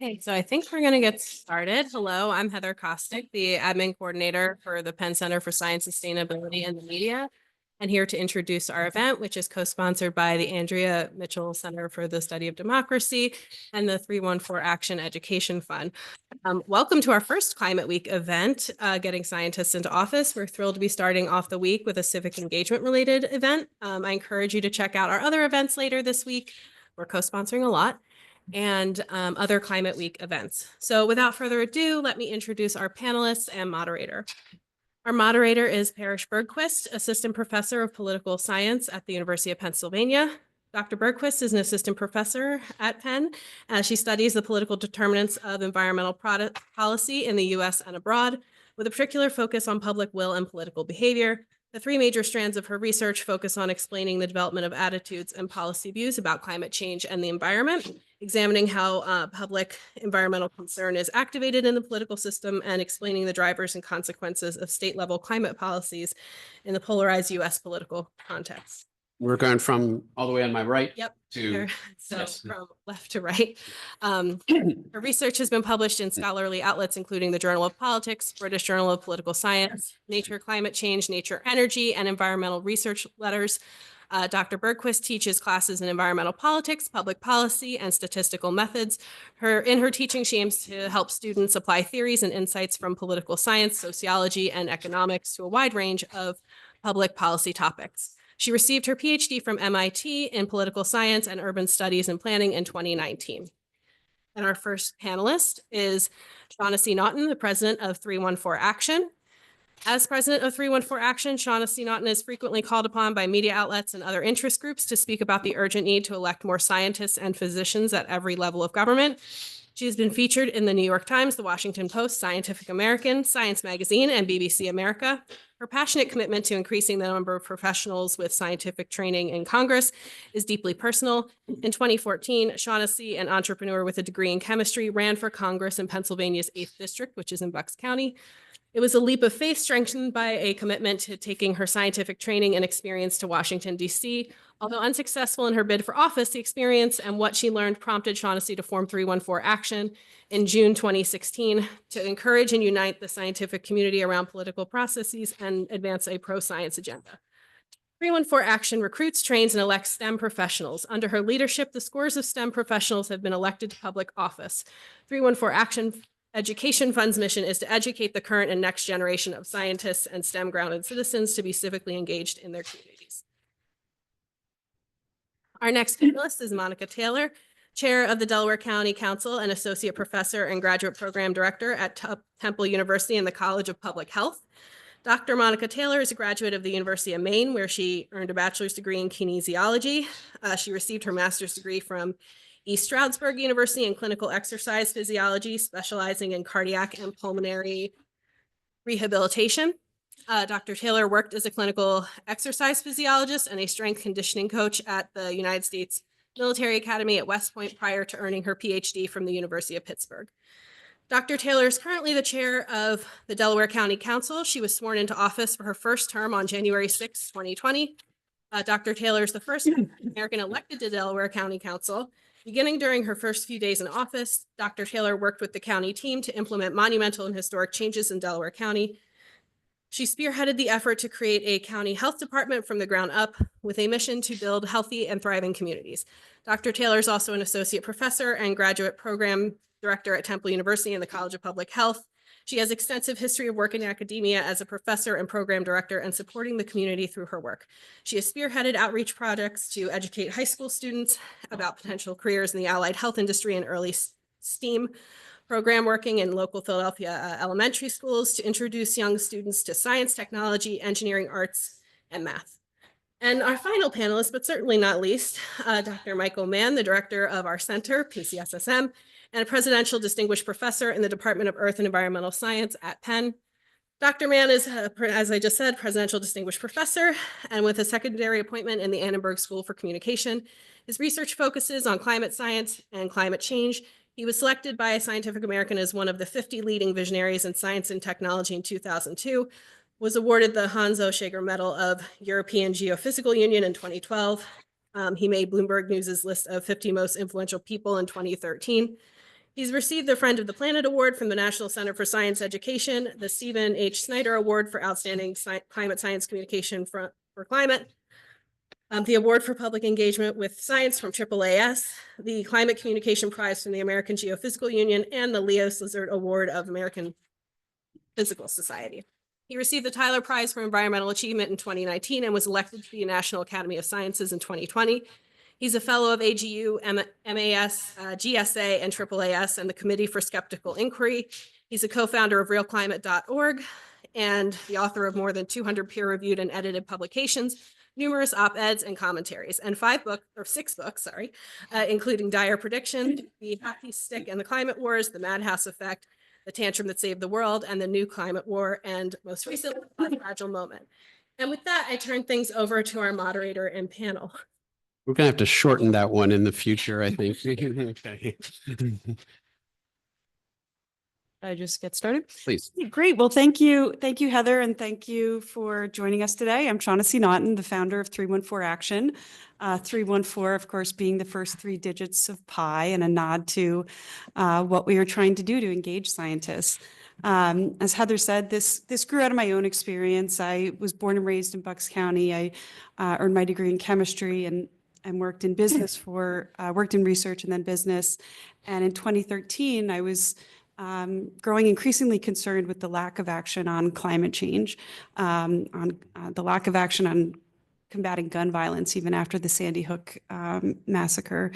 Okay, so I think we're going to get started. Hello, I'm Heather Kostick, the admin coordinator for the Penn Center for Science, Sustainability, and the Media, and here to introduce our event, which is co-sponsored by the Andrea Mitchell Center for the Study of Democracy and the 314 Action Education Fund. Welcome to our first Climate Week event, Getting Scientists into Office. We're thrilled to be starting off the week with a civic engagement related event. I encourage you to check out our other events later this week. We're co-sponsoring a lot. And other Climate Week events. So without further ado, let me introduce our panelists and moderator. Our moderator is Parrish Bergquist, Assistant Professor of Political Science at the University of Pennsylvania. Dr. Bergquist is an assistant professor at Penn. She studies the political determinants of environmental policy in the US and abroad, with a particular focus on public will and political behavior. The three major strands of her research focus on explaining the development of attitudes and policy views about climate change and the environment, examining how public environmental concern is activated in the political system, and explaining the drivers and consequences of state-level climate policies in the polarized US political context. We're going from all the way on my right to so yes. From left to right. Her research has been published in scholarly outlets, including the Journal of Politics, British Journal of Political Science, Nature Climate Change, Nature Energy, and Environmental Research Letters. Dr. Bergquist teaches classes in environmental politics, public policy, and statistical methods. In her teaching, she aims to help students apply theories and insights from political science, sociology, and economics to a wide range of public policy topics. She received her PhD from MIT in political science and urban studies and planning in 2019. And our first panelist is Shaugnessy Naughton, the president of 314 Action. As president of 314 Action, Shaugnessy Naughton is frequently called upon by media outlets and other interest groups to speak about the urgent need to elect more scientists and physicians at every level of government. She has been featured in the New York Times, the Washington Post, Scientific American, Science Magazine, and BBC America. Her passionate commitment to increasing the number of professionals with scientific training in Congress is deeply personal. In 2014, Shaugnessy, an entrepreneur with a degree in chemistry, ran for Congress in Pennsylvania's 8th District, which is in Bucks County. It was a leap of faith strengthened by a commitment to taking her scientific training and experience to Washington, D.C. Although unsuccessful in her bid for office, the experience and what she learned prompted Shaugnessy to form 314 Action in June 2016 to encourage and unite the scientific community around political processes and advance a pro-science agenda. 314 Action recruits, trains, and elects STEM professionals. Under her leadership, the scores of STEM professionals have been elected to public office. 314 Action Education Fund's mission is to educate the current and next generation of scientists and STEM-grounded citizens to be civically engaged in their communities. Our next panelist is Monica Taylor, chair of the Delaware County Council and associate professor and graduate program director at Temple University in the College of Public Health. Dr. Monica Taylor is a graduate of the University of Maine, where she earned a bachelor's degree in kinesiology. She received her master's degree from East Stroudsburg University in clinical exercise physiology, specializing in cardiac and pulmonary rehabilitation. Dr. Taylor worked as a clinical exercise physiologist and a strength conditioning coach at the United States Military Academy at West Point prior to earning her PhD from the University of Pittsburgh. Dr. Taylor is currently the chair of the Delaware County Council. She was sworn into office for her first term on January 6, 2020. Dr. Taylor is the first American elected to Delaware County Council. Beginning during her first few days in office, Dr. Taylor worked with the county team to implement monumental and historic changes in Delaware County. She spearheaded the effort to create a county health department from the ground up with a mission to build healthy and thriving communities. Dr. Taylor is also an associate professor and graduate program director at Temple University in the College of Public Health. She has extensive history of work in academia as a professor and program director and supporting the community through her work. She has spearheaded outreach projects to educate high school students about potential careers in the allied health industry and early STEAM program, working in local Philadelphia elementary schools to introduce young students to science, technology, engineering, arts, and math. And our final panelist, but certainly not least, Dr. Michael Mann, the director of our center, PCSSM, and a presidential distinguished professor in the Department of Earth and Environmental Science at Penn. Dr. Mann is, as I just said, presidential distinguished professor, and with a secondary appointment in the Annenberg School for Communication. His research focuses on climate science and climate change. He was selected by Scientific American as one of the 50 leading visionaries in science and technology in 2002, was awarded the Hans Oeschger Medal of European Geophysical Union in 2012. He made Bloomberg News' list of 50 most influential people in 2013. He's received the Friend of the Planet Award from the National Center for Science Education, the Stephen H. Snyder Award for Outstanding Climate Science Communication for Climate, the Award for Public Engagement with Science from AAAS, the Climate Communication Prize from the American Geophysical Union, and the Leos Lizard Award of American Physical Society. He received the Tyler Prize for Environmental Achievement in 2019 and was elected to the National Academy of Sciences in 2020. He's a fellow of AGU, MAS, GSA, and AAAS, and the Committee for Skeptical Inquiry. He's a co-founder of realclimate.org and the author of more than 200 peer-reviewed and edited publications, numerous op-eds and commentaries, and 6 books, including Dire Prediction, The Hockey Stick and the Climate Wars, The Madhouse Effect, The Tantrum That Saved the World, and The New Climate War, and most recently, A Fragile Moment. And with that, I turn things over to our moderator and panel. We're going to have to shorten that one in the future, I think. Okay. I just get started? Please. Great. Well, thank you. Thank you, Heather, and thank you for joining us today. I'm Shaugnessy Naughton, the founder of 314 Action. 314, of course, being the first 3 digits of pi and a nod to what we are trying to do to engage scientists. As Heather said, this grew out of my own experience. I was born and raised in Bucks County. I earned my degree in chemistry and worked in business worked in research and then business. And in 2013, I was growing increasingly concerned with the lack of action on climate change, on the lack of action on combating gun violence, even after the Sandy Hook massacre.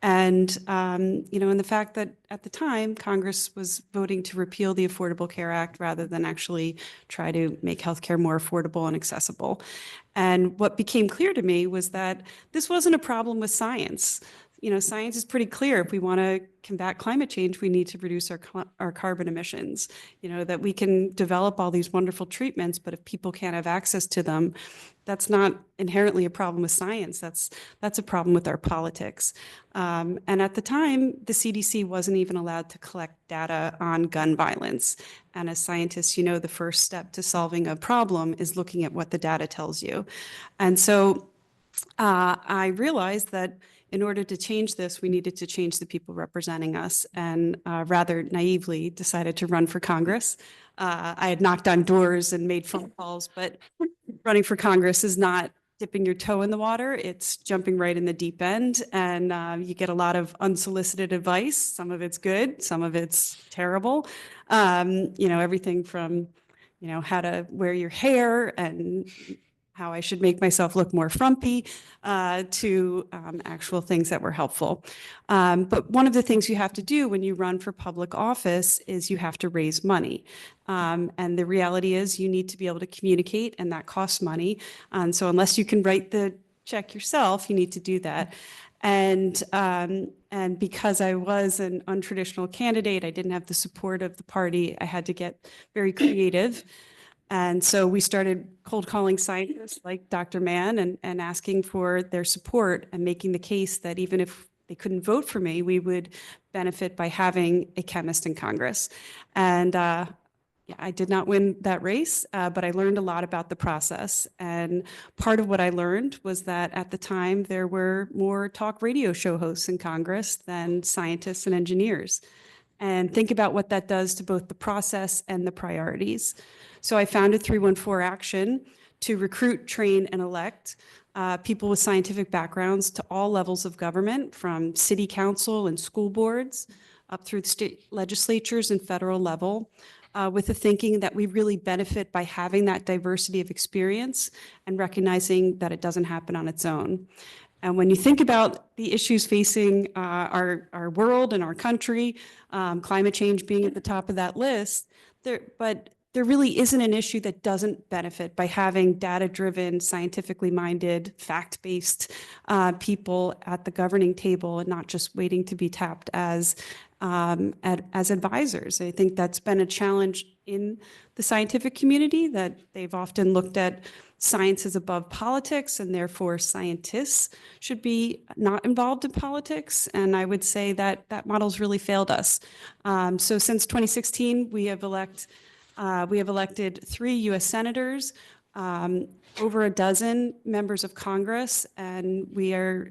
And, and the fact that at the time, Congress was voting to repeal the Affordable Care Act rather than actually try to make healthcare more affordable and accessible. And what became clear to me was that this wasn't a problem with science. Science is pretty clear. If we want to combat climate change, we need to reduce our carbon emissions. That we can develop all these wonderful treatments, but if people can't have access to them, that's not inherently a problem with science. That's a problem with our politics. And at the time, the CDC wasn't even allowed to collect data on gun violence. And as scientists, the first step to solving a problem is looking at what the data tells you. And so I realized that in order to change this, we needed to change the people representing us, and rather naively decided to run for Congress. I had knocked on doors and made phone calls, but running for Congress is not dipping your toe in the water. It's jumping right in the deep end, and you get a lot of unsolicited advice. Some of it's good, some of it's terrible. Everything from, how to wear your hair and how I should make myself look more frumpy, to actual things that were helpful. But one of the things you have to do when you run for public office is you have to raise money. And the reality is you need to be able to communicate, and that costs money. And so unless you can write the check yourself, you need to do that. And because I was an untraditional candidate, I didn't have the support of the party, I had to get very creative. And so we started cold calling scientists like Dr. Mann and asking for their support and making the case that even if they couldn't vote for me, we would benefit by having a chemist in Congress. And I did not win that race, but I learned a lot about the process. And part of what I learned was that at the time, there were more talk radio show hosts in Congress than scientists and engineers. And think about what that does to both the process and the priorities. So I founded 314 Action to recruit, train, and elect people with scientific backgrounds to all levels of government, from city council and school boards up through the state legislatures and federal level, with the thinking that we really benefit by having that diversity of experience and recognizing that it doesn't happen on its own. And when you think about the issues facing our world and our country, climate change being at the top of that list, there really isn't an issue that doesn't benefit by having data-driven, scientifically minded, fact-based people at the governing table and not just waiting to be tapped as advisors. I think that's been a challenge in the scientific community, that they've often looked at science as above politics, and therefore scientists should be not involved in politics. And I would say that that model's really failed us. So since 2016, we have elected 3 U.S. senators, over a dozen members of Congress, and we are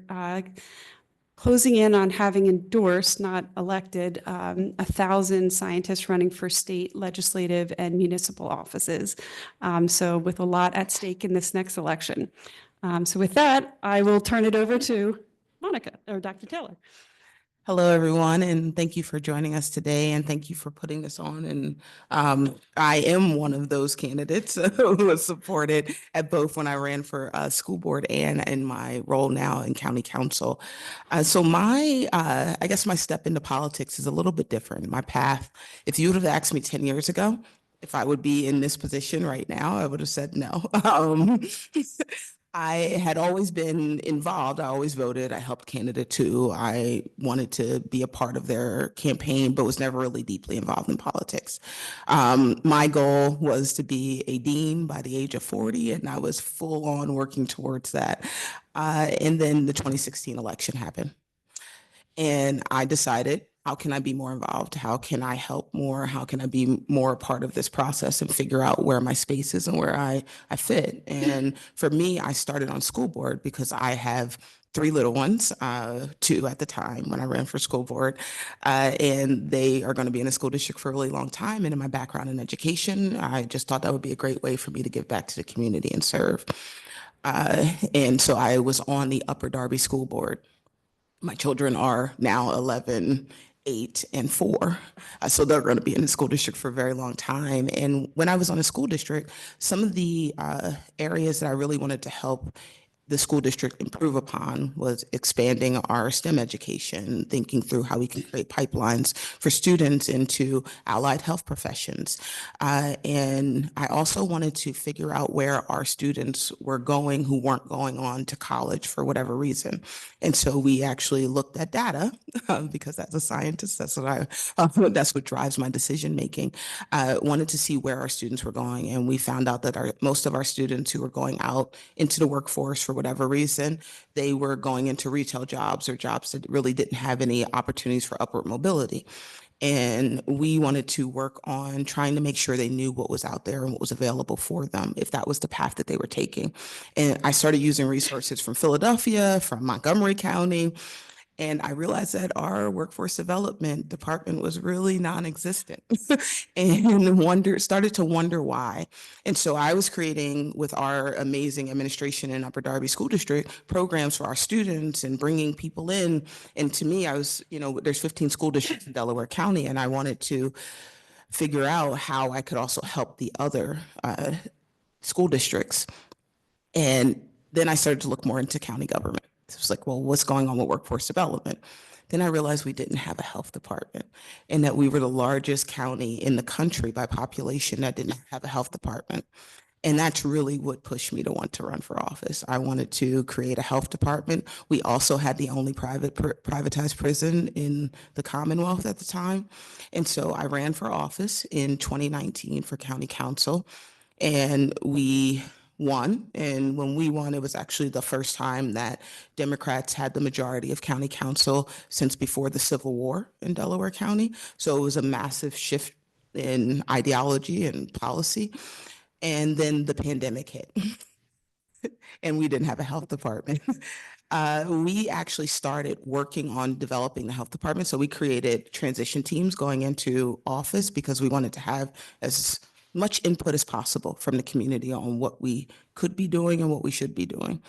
closing in on having endorsed, not elected, 1,000 scientists running for state legislative and municipal offices. So with a lot at stake in this next election. So with that, I will turn it over to Monica or Dr. Taylor. Hello, everyone, and thank you for joining us today, and thank you for putting this on. And I am one of those candidates who was supported at both when I ran for school board and in my role now in county council. So I guess my step into politics is a little bit different. My path, if you would have asked me 10 years ago, if I would be in this position right now, I would have said no. I had always been involved. I always voted. I helped candidate too. I wanted to be a part of their campaign, but was never really deeply involved in politics. My goal was to be a dean by the age of 40, and I was full on working towards that. And then the 2016 election happened. And I decided, how can I be more involved? How can I help more? How can I be more a part of this process and figure out where my space is and where I fit? And for me, I started on school board because I have 3 little ones, 2 at the time when I ran for school board, and they are going to be in a school district for a really long time. And in my background in education, I just thought that would be a great way for me to give back to the community and serve. And so I was on the Upper Darby School Board. My children are now 11, 8, and 4. So they're going to be in the school district for a very long time. And when I was on the school district, some of the areas that I really wanted to help the school district improve upon was expanding our STEM education, thinking through how we can create pipelines for students into allied health professions. And I also wanted to figure out where our students were going who weren't going on to college for whatever reason. And so we actually looked at data because as a scientist, that's what drives my decision making. Wanted to see where our students were going, and we found out that most of our students who were going out into the workforce for whatever reason, they were going into retail jobs or jobs that really didn't have any opportunities for upward mobility. And we wanted to work on trying to make sure they knew what was out there and what was available for them if that was the path that they were taking. And I started using resources from Philadelphia, from Montgomery County, and I realized that our workforce development department was really non-existent and started to wonder why. And so I was creating with our amazing administration in Upper Darby School District programs for our students and bringing people in. And to me, there's 15 school districts in Delaware County, and I wanted to figure out how I could also help the other school districts. And then I started to look more into county government. It was like, well, what's going on with workforce development? Then I realized we didn't have a health department and that we were the largest county in the country by population that didn't have a health department. And that's really what pushed me to want to run for office. I wanted to create a health department. We also had the only privatized prison in the Commonwealth at the time. And so I ran for office in 2019 for county council, and we won. And when we won, it was actually the first time that Democrats had the majority of county council since before the Civil War in Delaware County. So it was a massive shift in ideology and policy. And then the pandemic hit and we didn't have a health department. We actually started working on developing the health department. So we created transition teams going into office because we wanted to have as much input as possible from the community on what we could be doing and what we should be doing.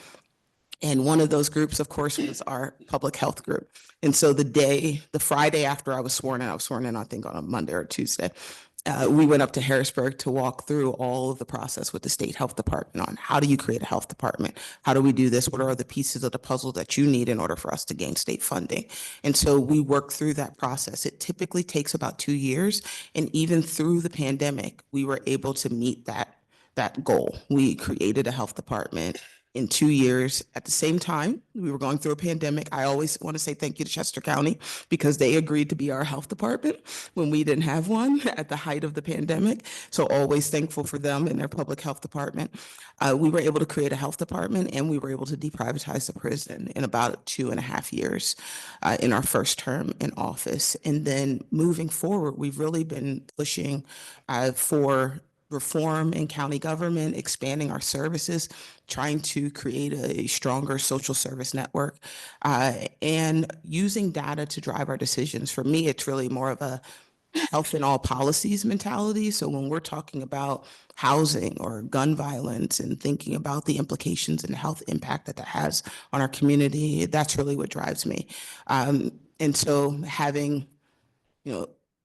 And one of those groups, of course, was our public health group. And so the Friday after I was sworn in, I think on a Monday or Tuesday, we went up to Harrisburg to walk through all of the process with the state health department on how do you create a health department? How do we do this? What are the pieces of the puzzle that you need in order for us to gain state funding? And so we worked through that process. It typically takes about 2 years. And even through the pandemic, we were able to meet that goal. We created a health department in 2 years. At the same time, we were going through a pandemic. I always want to say thank you to Chester County because they agreed to be our health department when we didn't have one at the height of the pandemic. So always thankful for them and their public health department. We were able to create a health department and we were able to deprivatize the prison in about 2.5 years in our first term in office. And then moving forward, we've really been pushing for reform in county government, expanding our services, trying to create a stronger social service network, and using data to drive our decisions. For me, it's really more of a health in all policies mentality. So when we're talking about housing or gun violence and thinking about the implications and health impact that that has on our community, that's really what drives me. And so having,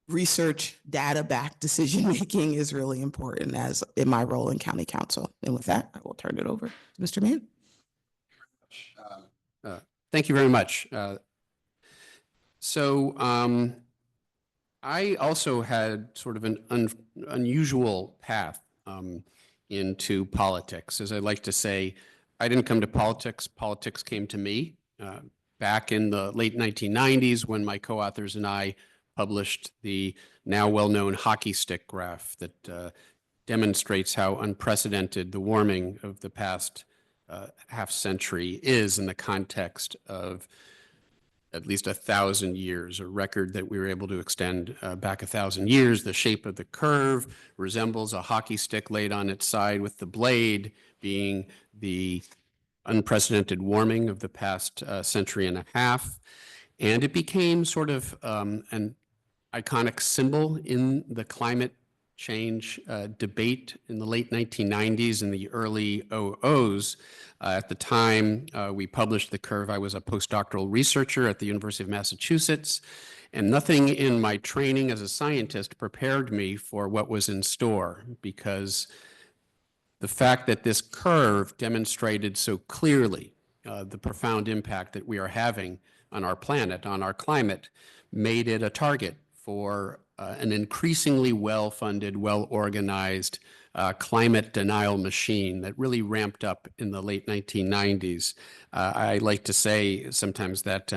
research, data-backed decision-making is really important as in my role in county council. And with that, I will turn it over to Mr. Mann. Thank you very much. I also had sort of an unusual path into politics. As I like to say, I didn't come to politics, politics came to me. Back in the late 1990s, when my co-authors and I published the now well-known hockey stick graph that demonstrates how unprecedented the warming of the past half century is in the context of at least 1,000 years, a record that we were able to extend back 1,000 years. The shape of the curve resembles a hockey stick laid on its side, with the blade being the unprecedented warming of the past century and a half. And it became sort of an iconic symbol in the climate change debate in the late 1990s and the early 00s. At the time we published the curve, I was a postdoctoral researcher at the University of Massachusetts, and nothing in my training as a scientist prepared me for what was in store, because the fact that this curve demonstrated so clearly the profound impact that we are having on our planet, on our climate, made it a target for an increasingly well-funded, well-organized climate denial machine that really ramped up in the late 1990s. I like to say sometimes that,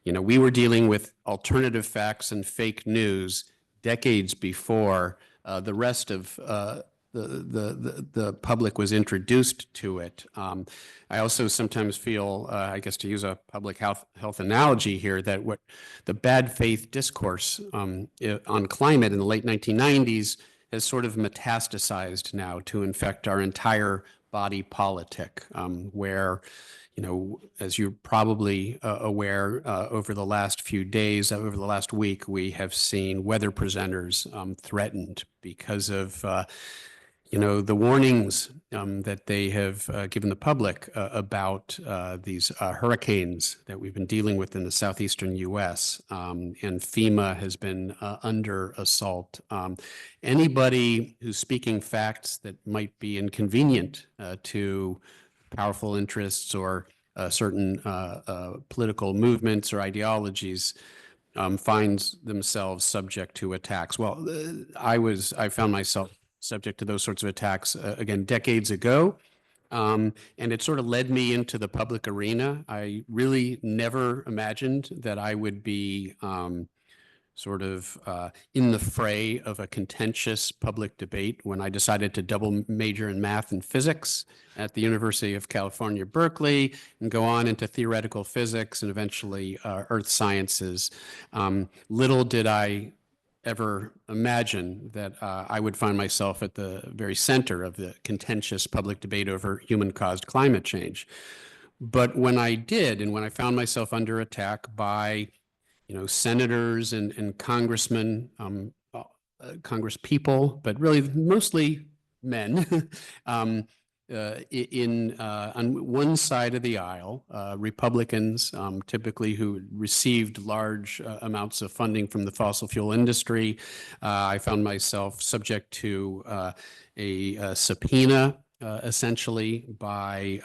we were dealing with alternative facts and fake news decades before the rest of the public was introduced to it. I also sometimes feel, I guess to use a public health analogy here, that what the bad faith discourse on climate in the late 1990s has sort of metastasized now to infect our entire body politic, where, as you're probably aware, over the last few days, over the last week, we have seen weather presenters threatened because of the warnings that they have given the public about these hurricanes that we've been dealing with in the southeastern U.S. And FEMA has been under assault. Anybody who's speaking facts that might be inconvenient to powerful interests or certain political movements or ideologies finds themselves subject to attacks. Well, I found myself subject to those sorts of attacks, again, decades ago. And it sort of led me into the public arena. I really never imagined that I would be sort of in the fray of a contentious public debate when I decided to double major in math and physics at the University of California, Berkeley, and go on into theoretical physics and eventually earth sciences. Little did I ever imagine that I would find myself at the very center of the contentious public debate over human-caused climate change. But when I did, and when I found myself under attack by, senators and congressmen, congresspeople, but really mostly men, on one side of the aisle, Republicans, typically who received large amounts of funding from the fossil fuel industry. I found myself subject to a subpoena, essentially, by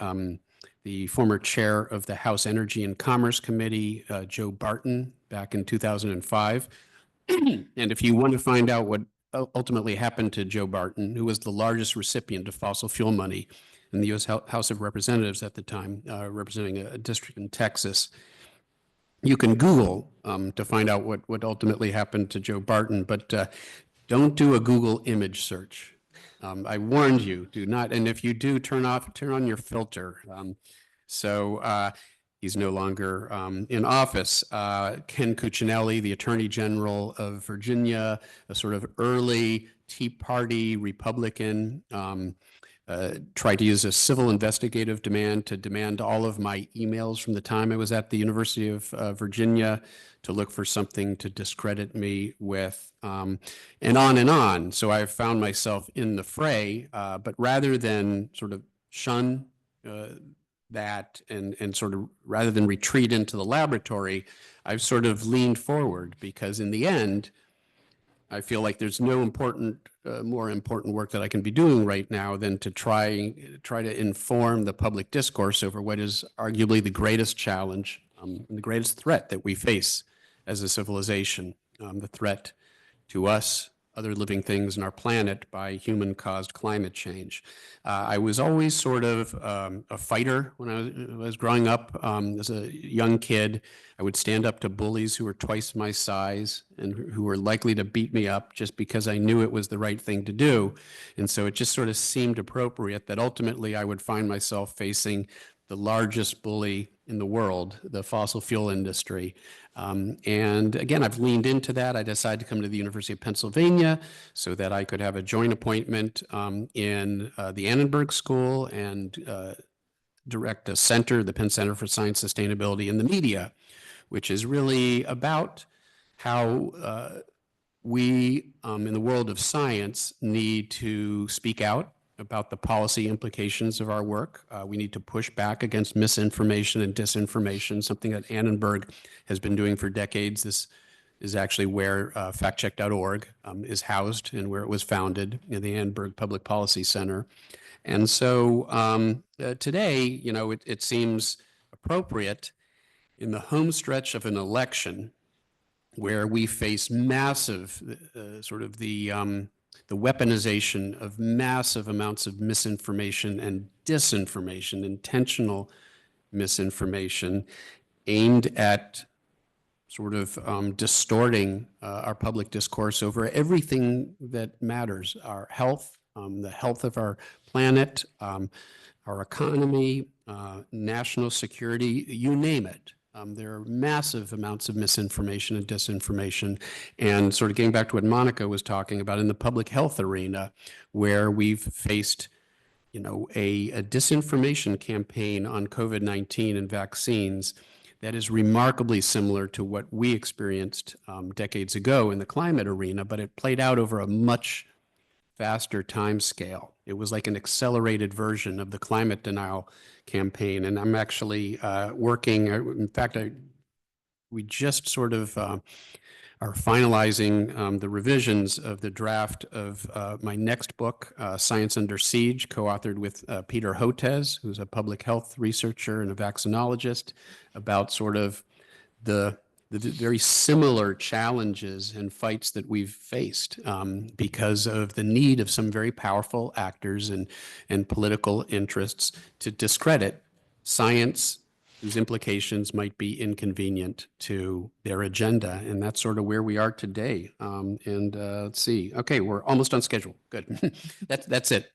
the former chair of the House Energy and Commerce Committee, Joe Barton, back in 2005. And if you want to find out what ultimately happened to Joe Barton, who was the largest recipient of fossil fuel money in the U.S. House of Representatives at the time, representing a district in Texas. You can Google to find out what ultimately happened to Joe Barton, but don't do a Google image search. I warned you, do not. And if you do, turn on your filter. he's no longer in office. Ken Cuccinelli, the Attorney General of Virginia, a sort of early Tea Party Republican, tried to use a civil investigative demand to demand all of my emails from the time I was at the University of Virginia, to look for something to discredit me with, and on and on. So I've found myself in the fray, but rather than sort of shun that and sort of rather than retreat into the laboratory, I've sort of leaned forward, because in the end, I feel like there's no more important work that I can be doing right now than to try to inform the public discourse over what is arguably the greatest challenge and the greatest threat that we face as a civilization, the threat to us, other living things on our planet, by human-caused climate change. I was always sort of a fighter when I was growing up. As a young kid, I would stand up to bullies who were twice my size and who were likely to beat me up just because I knew it was the right thing to do. And so it just sort of seemed appropriate that ultimately I would find myself facing the largest bully in the world, the fossil fuel industry. And again, I've leaned into that. I decided to come to the University of Pennsylvania so that I could have a joint appointment in the Annenberg School and direct a center, the Penn Center for Science, Sustainability, and the Media, which is really about how we in the world of science need to speak out about the policy implications of our work. We need to push back against misinformation and disinformation, something that Annenberg has been doing for decades. This is actually where factcheck.org is housed and where it was founded, in the Annenberg Public Policy Center. And so today, you know, it seems appropriate in the home stretch of an election where we face massive sort of the weaponization of massive amounts of misinformation and disinformation, intentional misinformation aimed at sort of distorting our public discourse over everything that matters: our health, the health of our planet, our economy, national security, you name it. There are massive amounts of misinformation and disinformation, and sort of getting back to what Monica was talking about in the public health arena, where we've faced, you know, a disinformation campaign on COVID-19 and vaccines that is remarkably similar to what we experienced decades ago in the climate arena, but it played out over a much faster time scale. It was like an accelerated version of the climate denial campaign. And I'm actually working, in fact, we just sort of are finalizing the revisions of the draft of my next book, Science Under Siege, co-authored with Peter Hotez, who's a public health researcher and a vaccinologist, about sort of the very similar challenges and fights that we've faced because of the need of some very powerful actors and political interests to discredit science whose implications might be inconvenient to their agenda. And that's sort of where we are today. Let's see. Okay, we're almost on schedule. Good. That's it.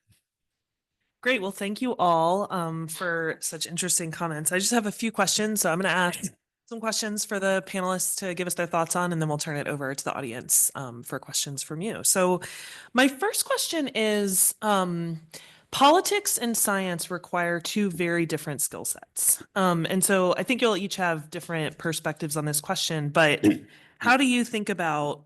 Great. Well, thank you all for such interesting comments. I just have a few questions, so I'm going to ask some questions for the panelists to give us their thoughts on, and then we'll turn it over to the audience for questions from you. So my first question is, politics and science require two very different skill sets. And so I think you'll each have different perspectives on this question, but how do you think about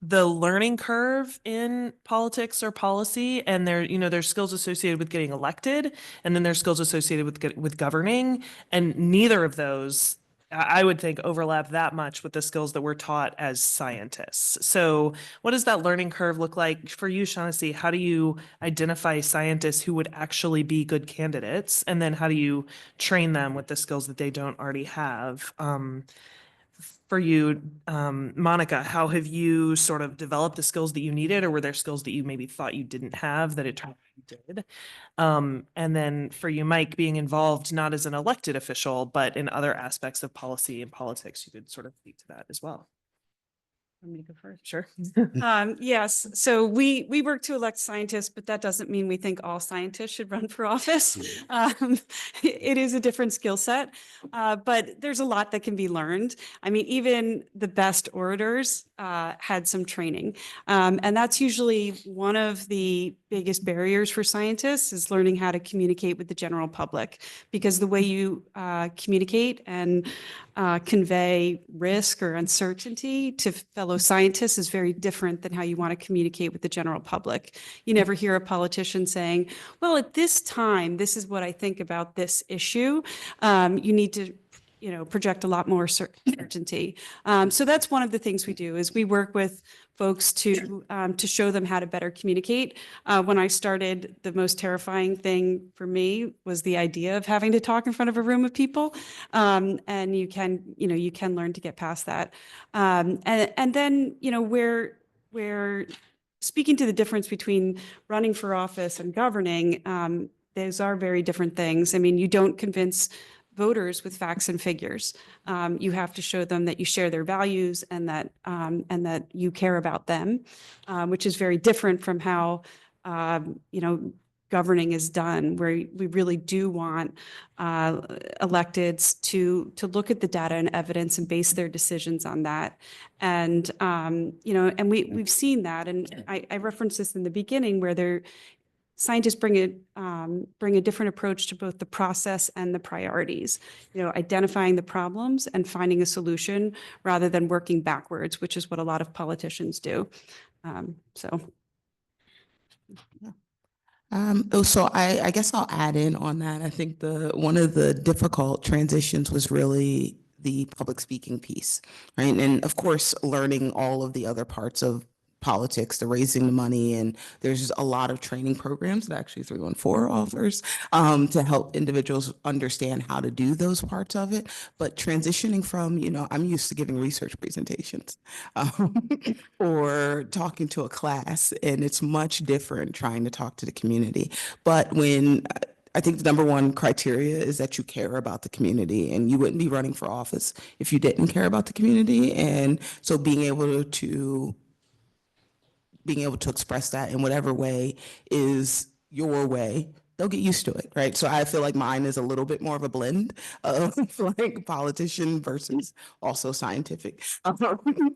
the learning curve in politics or policy, and there's skills associated with getting elected, and then there's skills associated with governing, and neither of those, I would think, overlap that much with the skills that we're taught as scientists. So what does that learning curve look like for you, Shaugnessy? How do you identify scientists who would actually be good candidates, and then how do you train them with the skills that they don't already have? For you, Monica, how have you sort of developed the skills that you needed, or were there skills that you maybe thought you didn't have that it turned out you did? And then for you, Mike, being involved not as an elected official, but in other aspects of policy and politics, you could sort of speak to that as well. Want me to go first? Sure. Yes, so we work to elect scientists, but that doesn't mean we think all scientists should run for office. It is a different skill set, but there's a lot that can be learned. I mean, even the best orators had some training, and that's usually one of the biggest barriers for scientists is learning how to communicate with the general public, because the way you communicate and convey risk or uncertainty to fellow scientists is very different than how you want to communicate with the general public. You never hear a politician saying, well, at this time, this is what I think about this issue. You need to project a lot more certainty. So that's one of the things we do is we work with folks to show them how to better communicate. When I started, the most terrifying thing for me was the idea of having to talk in front of a room of people. And you can learn to get past that. And then, we're speaking to the difference between running for office and governing. Those are very different things. I mean, you don't convince voters with facts and figures. You have to show them that you share their values and that you care about them, which is very different from how governing is done, where we really do want electeds to look at the data and evidence and base their decisions on that. And and we've seen that, and I referenced this in the beginning, where scientists bring a different approach to both the process and the priorities, identifying the problems and finding a solution rather than working backwards, which is what a lot of politicians do. So I guess I'll add in on that. I think one of the difficult transitions was really the public speaking piece, right? And of course, learning all of the other parts of politics, the raising the money, and there's a lot of training programs that actually 314 offers to help individuals understand how to do those parts of it. But transitioning from, I'm used to giving research presentations or talking to a class, and it's much different trying to talk to the community. But I think the number one criteria is that you care about the community, and you wouldn't be running for office if you didn't care about the community. And so being able to express that in whatever way is your way, they'll get used to it, right? So I feel like mine is a little bit more of a blend of like politician versus also scientific.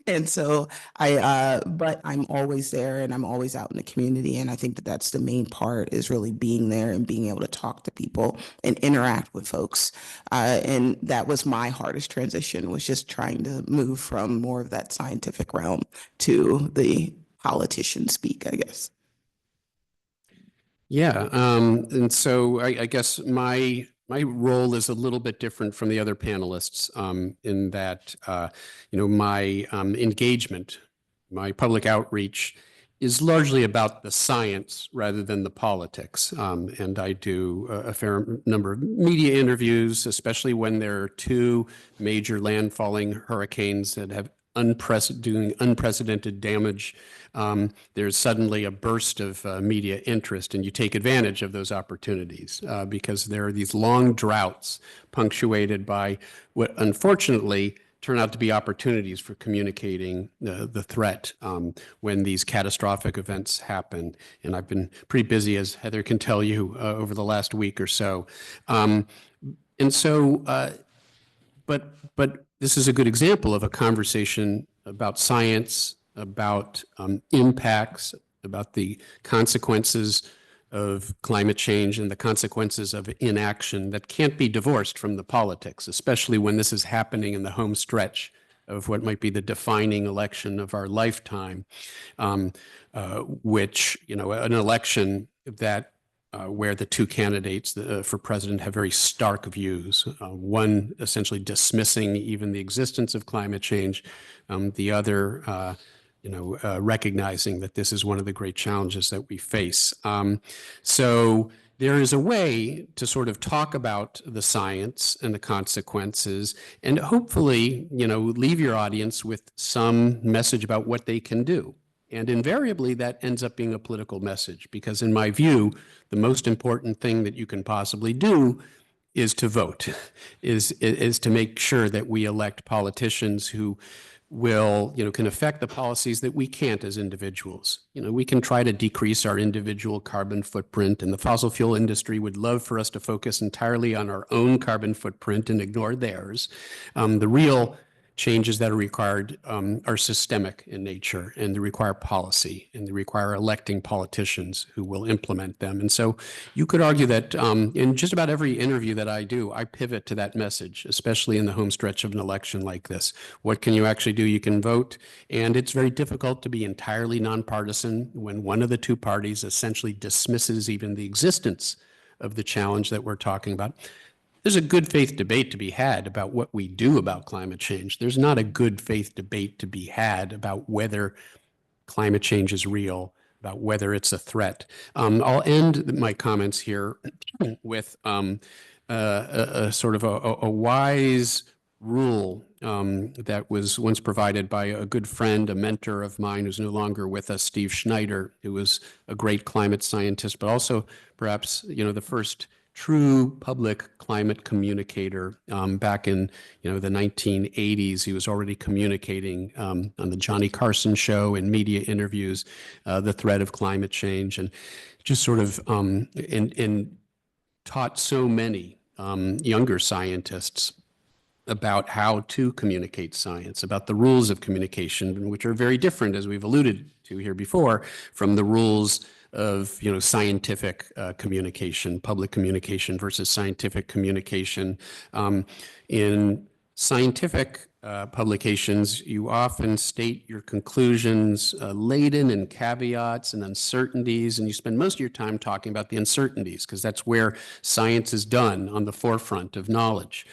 And so but I'm always there and I'm always out in the community. And I think that that's the main part, is really being there and being able to talk to people and interact with folks. And that was my hardest transition, was just trying to move from more of that scientific realm to the politician speak, I guess. Yeah, and so I guess my role is a little bit different from the other panelists in that my engagement, my public outreach is largely about the science rather than the politics. And I do a fair number of media interviews, especially when there are two major landfalling hurricanes that have doing unprecedented damage. There's suddenly a burst of media interest, and you take advantage of those opportunities because there are these long droughts punctuated by what unfortunately turn out to be opportunities for communicating the threat when these catastrophic events happen. And I've been pretty busy, as Heather can tell you, over the last week or so. But this is a good example of a conversation about science, about impacts, about the consequences of climate change and the consequences of inaction that can't be divorced from the politics, especially when this is happening in the home stretch of what might be the defining election of our lifetime, which, an election that where the two candidates for president have very stark views, one essentially dismissing even the existence of climate change, the other recognizing that this is one of the great challenges that we face. So there is a way to sort of talk about the science and the consequences and hopefully, leave your audience with some message about what they can do. And invariably, that ends up being a political message, because in my view, the most important thing that you can possibly do is to vote, is to make sure that we elect politicians who will, can affect the policies that we can't as individuals. We can try to decrease our individual carbon footprint, and the fossil fuel industry would love for us to focus entirely on our own carbon footprint and ignore theirs. The real changes that are required are systemic in nature, and they require policy, and they require electing politicians who will implement them. And so you could argue that in just about every interview that I do, I pivot to that message, especially in the home stretch of an election like this. What can you actually do? You can vote, and it's very difficult to be entirely nonpartisan when one of the two parties essentially dismisses even the existence of the challenge that we're talking about. There's a good faith debate to be had about what we do about climate change. There's not a good faith debate to be had about whether climate change is real, about whether it's a threat. I'll end my comments here with a sort of a wise rule that was once provided by a good friend, a mentor of mine who's no longer with us, Steve Schneider, who was a great climate scientist, but also perhaps, the first true public climate communicator. Back in the 1980s, he was already communicating on the Johnny Carson show and media interviews the threat of climate change, and just sort of and taught so many younger scientists about how to communicate science, about the rules of communication, which are very different, as we've alluded to here before, from the rules of scientific communication, public communication versus scientific communication. In scientific publications, you often state your conclusions laden in caveats and uncertainties, and you spend most of your time talking about the uncertainties because that's where science is done, on the forefront of knowledge.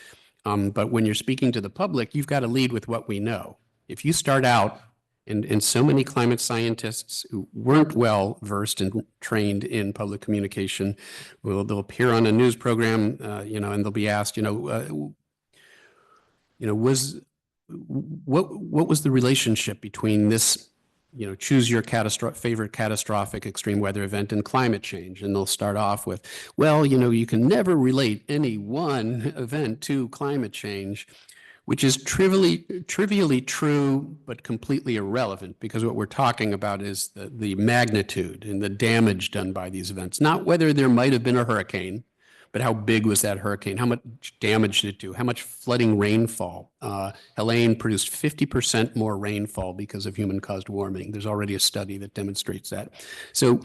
But when you're speaking to the public, you've got to lead with what we know. If you start out, and so many climate scientists who weren't well versed and trained in public communication, they'll appear on a news program, and they'll be asked, what was the relationship between this, choose your favorite catastrophic extreme weather event and climate change? And they'll start off with, well, you can never relate any one event to climate change, which is trivially true, but completely irrelevant, because what we're talking about is the magnitude and the damage done by these events, not whether there might have been a hurricane, but how big was that hurricane? How much damage did it do? How much flooding rainfall? Helene produced 50% more rainfall because of human-caused warming. There's already a study that demonstrates that. So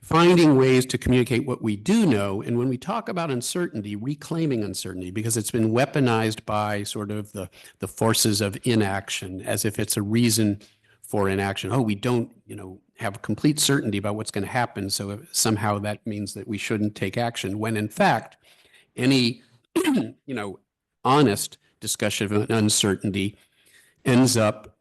finding ways to communicate what we do know, and when we talk about uncertainty, reclaiming uncertainty, because it's been weaponized by sort of the forces of inaction, as if it's a reason for inaction. Oh, we don't, have complete certainty about what's going to happen, so somehow that means that we shouldn't take action, when in fact, any, honest discussion of uncertainty ends up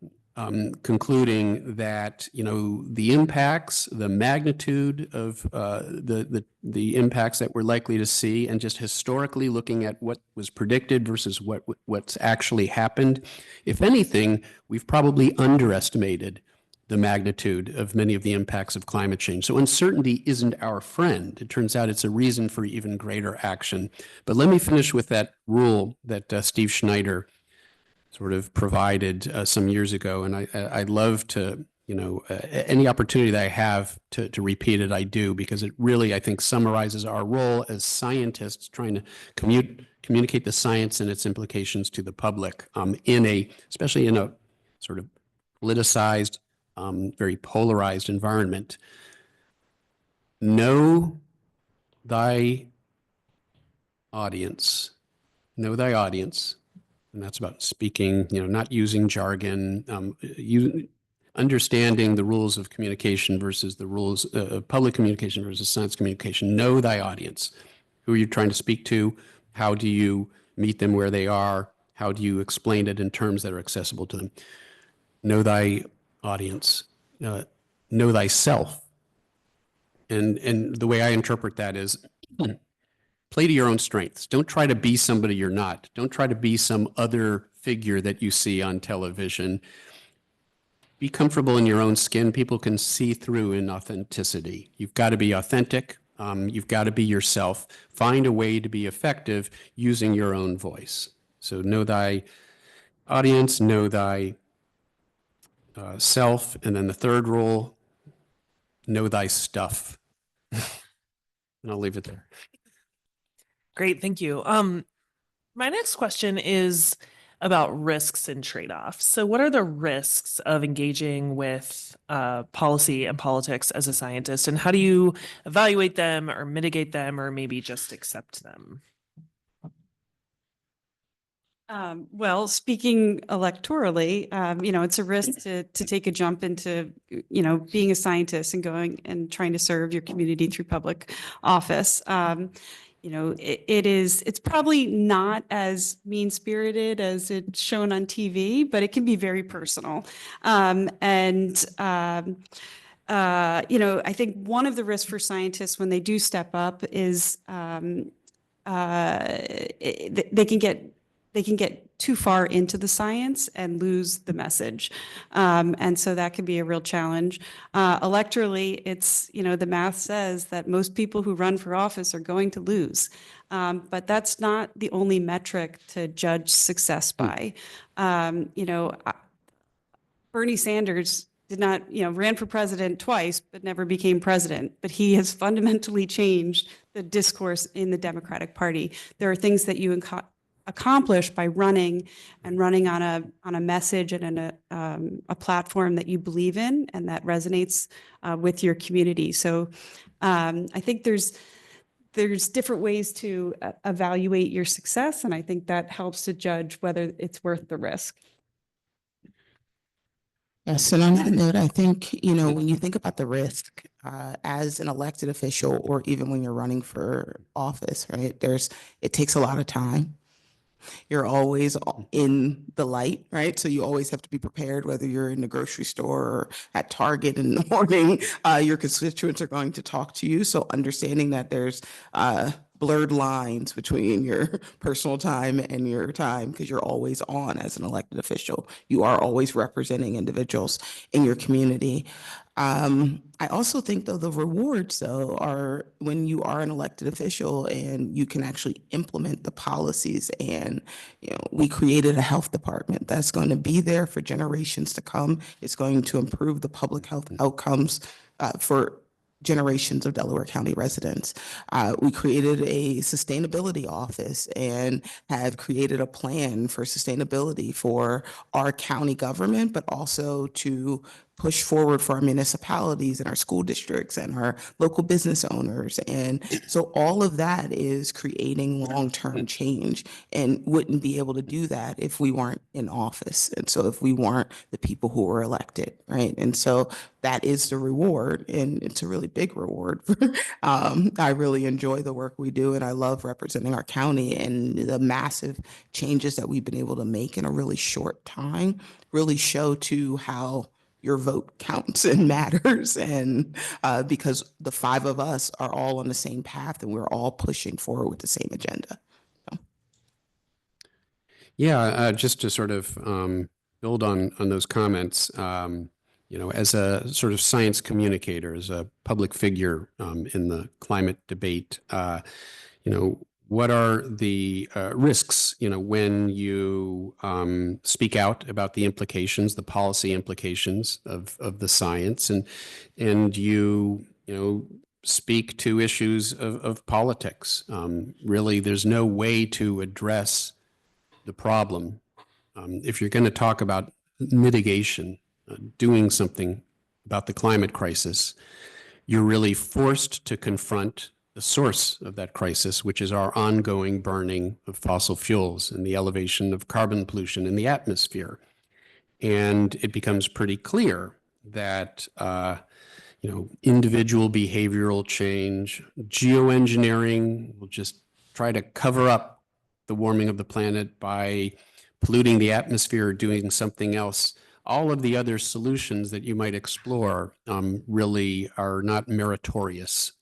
concluding that the impacts, the magnitude of the impacts that we're likely to see, and just historically looking at what was predicted versus what's actually happened, if anything, we've probably underestimated the magnitude of many of the impacts of climate change. So uncertainty isn't our friend. It turns out it's a reason for even greater action. But let me finish with that rule that Steve Schneider sort of provided some years ago. And I'd love to, any opportunity that I have to repeat it, I do, because it really, I think, summarizes our role as scientists trying to communicate the science and its implications to the public especially in a sort of politicized, very polarized environment. Know thy audience. Know thy audience. And that's about speaking, not using jargon, understanding the rules of communication versus the rules of public communication versus science communication. Know thy audience. Who are you trying to speak to? How do you meet them where they are? How do you explain it in terms that are accessible to them? Know thy audience. Know thyself. And the way I interpret that is play to your own strengths. Don't try to be somebody you're not. Don't try to be some other figure that you see on television. Be comfortable in your own skin. People can see through inauthenticity. You've got to be authentic. You've got to be yourself. Find a way to be effective using your own voice. So know thy audience, know thy self. And then the third rule, know thy stuff. And I'll leave it there. Great, thank you. My next question is about risks and trade-offs. So what are the risks of engaging with policy and politics as a scientist, and how do you evaluate them or mitigate them or maybe just accept them? Well, speaking electorally, it's a risk to take a jump into, being a scientist and going and trying to serve your community through public office. It's probably not as mean-spirited as it's shown on TV, but it can be very personal. I think one of the risks for scientists when they do step up is they can get too far into the science and lose the message. And so that can be a real challenge. Electorally, it's, the math says that most people who run for office are going to lose. But that's not the only metric to judge success by. Bernie Sanders did not, ran for president twice, but never became president. But he has fundamentally changed the discourse in the Democratic Party. There are things that you accomplish by running on a message and a platform that you believe in and that resonates with your community. So I think there's different ways to evaluate your success, and I think that helps to judge whether it's worth the risk. Yes, and on that note, I think, when you think about the risk as an elected official, or even when you're running for office, right, it takes a lot of time. You're always in the light, right? So you always have to be prepared, whether you're in the grocery store or at Target in the morning, your constituents are going to talk to you. So understanding that there's blurred lines between your personal time and your time, because you're always on as an elected official. You are always representing individuals in your community. I also think, though, the rewards, though, are when you are an elected official and you can actually implement the policies. And, we created a health department that's going to be there for generations to come. It's going to improve the public health outcomes for generations of Delaware County residents. We created a sustainability office and have created a plan for sustainability for our county government, but also to push forward for our municipalities and our school districts and our local business owners. And so all of that is creating long-term change, and wouldn't be able to do that if we weren't in office. And so if we weren't the people who were elected, right? And so that is the reward, and it's a really big reward. I really enjoy the work we do, and I love representing our county, and the massive changes that we've been able to make in a really short time really show to how your vote counts and matters. And because the five of us are all on the same path and we're all pushing forward with the same agenda. So. Yeah, just to sort of build on those comments, as a sort of science communicator, as a public figure in the climate debate, what are the risks, when you speak out about the implications, the policy implications of the science, and you speak to issues of politics. Really, there's no way to address the problem. If you're going to talk about mitigation, doing something about the climate crisis, you're really forced to confront the source of that crisis, which is our ongoing burning of fossil fuels and the elevation of carbon pollution in the atmosphere. And it becomes pretty clear that, individual behavioral change, geoengineering will just try to cover up the warming of the planet by polluting the atmosphere or doing something else. All of the other solutions that you might explore really are not meritorious.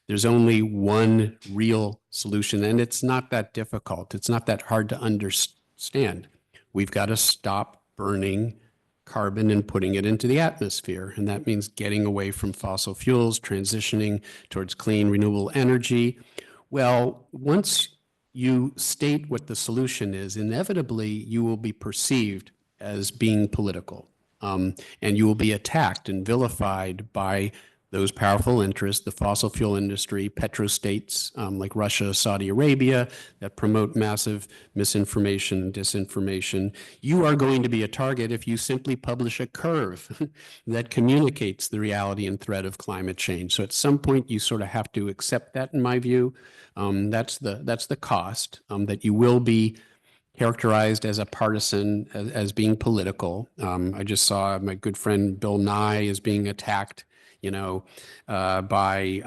There's only one real solution, and it's not that difficult. It's not that hard to understand. We've got to stop burning carbon and putting it into the atmosphere. And that means getting away from fossil fuels, transitioning towards clean, renewable energy. Well, once you state what the solution is, inevitably you will be perceived as being political. And you will be attacked and vilified by those powerful interests, the fossil fuel industry, petrostates like Russia, Saudi Arabia, that promote massive misinformation and disinformation. You are going to be a target if you simply publish a curve that communicates the reality and threat of climate change. So at some point, you sort of have to accept that, in my view. That's the cost, that you will be characterized as a partisan, as being political. I just saw my good friend Bill Nye is being attacked, by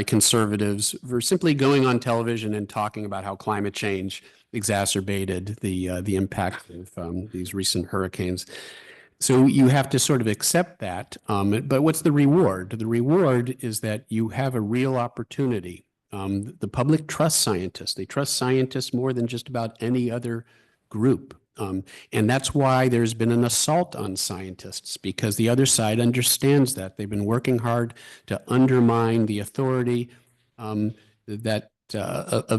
conservatives for simply going on television and talking about how climate change exacerbated the impact of these recent hurricanes. So you have to sort of accept that. But what's the reward? The reward is that you have a real opportunity. The public trusts scientists. They trust scientists more than just about any other group. And that's why there's been an assault on scientists, because the other side understands that. They've been working hard to undermine the authority of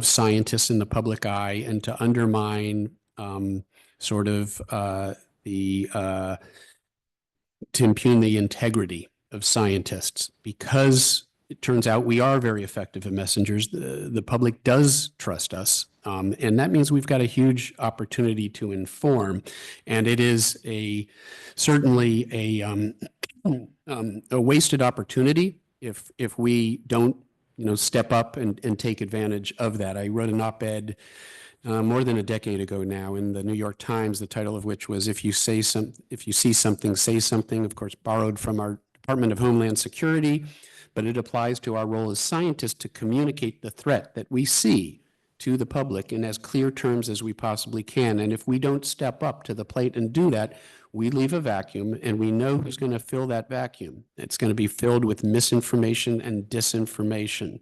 scientists in the public eye, and to undermine to impugn the integrity of scientists. Because it turns out we are very effective as messengers, the public does trust us. And that means we've got a huge opportunity to inform. And it is certainly a wasted opportunity if we don't step up and take advantage of that. I wrote an op-ed more than a decade ago now in the New York Times, the title of which was if you see something, say something, of course, borrowed from our Department of Homeland Security, but it applies to our role as scientists to communicate the threat that we see to the public in as clear terms as we possibly can. And if we don't step up to the plate and do that, we leave a vacuum, and we know who's going to fill that vacuum. It's going to be filled with misinformation and disinformation.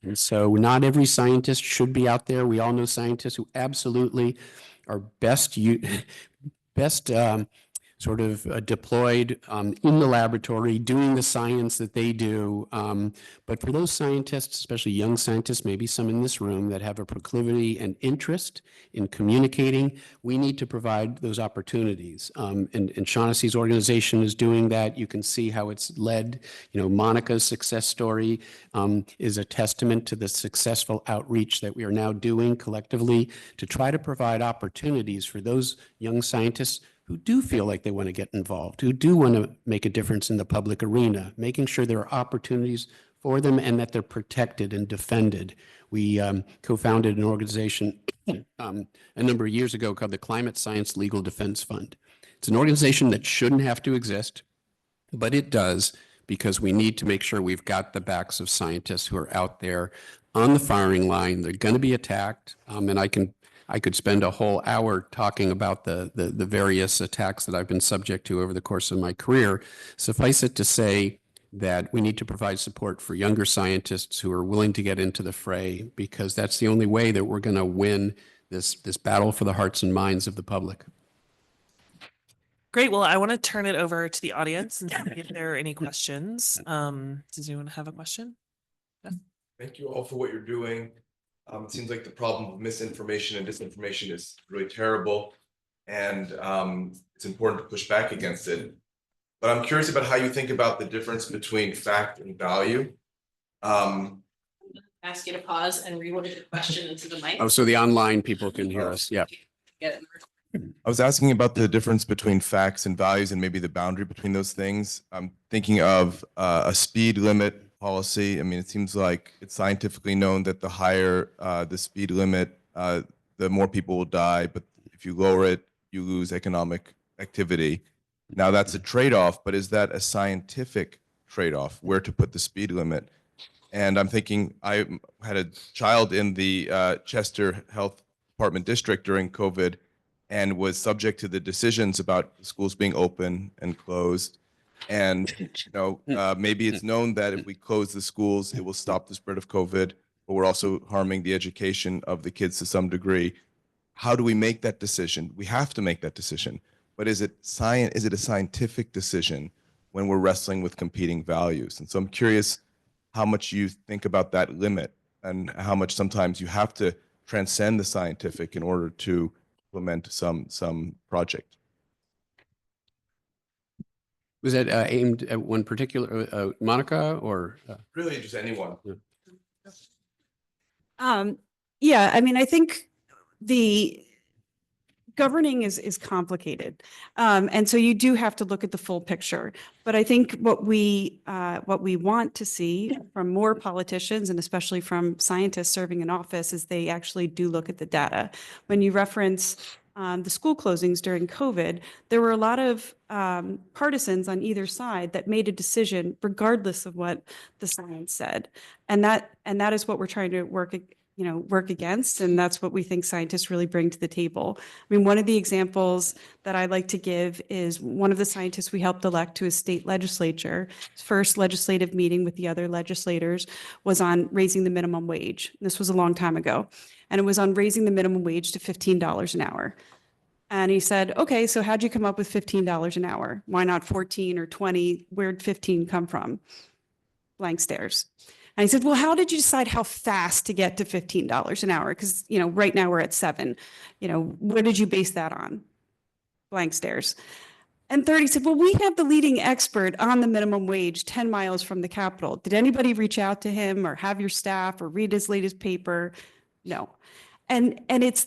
And so not every scientist should be out there. We all know scientists who absolutely are best deployed in the laboratory doing the science that they do. But for those scientists, especially young scientists, maybe some in this room, that have a proclivity and interest in communicating, we need to provide those opportunities. And Shaugnessy's organization is doing that. You can see how it's led. Monica's success story is a testament to the successful outreach that we are now doing collectively to try to provide opportunities for those young scientists who do feel like they want to get involved, who do want to make a difference in the public arena, making sure there are opportunities for them and that they're protected and defended. We co-founded an organization a number of years ago called the Climate Science Legal Defense Fund. It's an organization that shouldn't have to exist, but it does, because we need to make sure we've got the backs of scientists who are out there on the firing line. They're going to be attacked, and I could spend a whole hour talking about the various attacks that I've been subject to over the course of my career. Suffice it to say that we need to provide support for younger scientists who are willing to get into the fray, because that's the only way that we're going to win this battle for the hearts and minds of the public. Great. Well, I want to turn it over to the audience and see if there are any questions. Does anyone have a question? Thank you all for what you're doing. It seems like the problem of misinformation and disinformation is really terrible, and it's important to push back against it. But I'm curious about how you think about the difference between fact and value. Ask you to pause and reword the question into the mic. Oh, so the online people can hear us. Yeah. Get it in the recording. I was asking about the difference between facts and values, and maybe the boundary between those things. I'm thinking of a speed limit policy. I mean, it seems like it's scientifically known that the higher the speed limit, the more people will die. But if you lower it, you lose economic activity. Now that's a trade-off, but is that a scientific trade-off, where to put the speed limit? And I'm thinking, I had a child in the Chester Health Department district during COVID and was subject to the decisions about schools being open and closed. And maybe it's known that if we close the schools, it will stop the spread of COVID, but we're also harming the education of the kids to some degree. How do we make that decision? We have to make that decision. But is it a scientific decision when we're wrestling with competing values? And so I'm curious how much you think about that limit, and how much sometimes you have to transcend the scientific in order to implement some project. Was that aimed at one particular, Monica, or? Really, just anyone. Yeah, I mean, I think the governing is complicated. And so you do have to look at the full picture. But I think what we want to see from more politicians and especially from scientists serving in office is they actually do look at the data. When you reference the school closings during COVID, there were a lot of partisans on either side that made a decision regardless of what the science said. And that is what we're trying to work against. And that's what we think scientists really bring to the table. I mean, one of the examples that I like to give is one of the scientists we helped elect to a state legislature. His first legislative meeting with the other legislators was on raising the minimum wage. This was a long time ago. And it was on raising the minimum wage to $15 an hour. And he said, okay, so how'd you come up with $15 an hour? Why not 14 or 20? Where'd 15 come from? Blank stares. And I said, well, how did you decide how fast to get to $15 an hour? Because, right now we're at 7. Where did you base that on? Blank stares. And third, he said, well, we have the leading expert on the minimum wage 10 miles from the Capitol. Did anybody reach out to him or have your staff or read his latest paper? No. And it's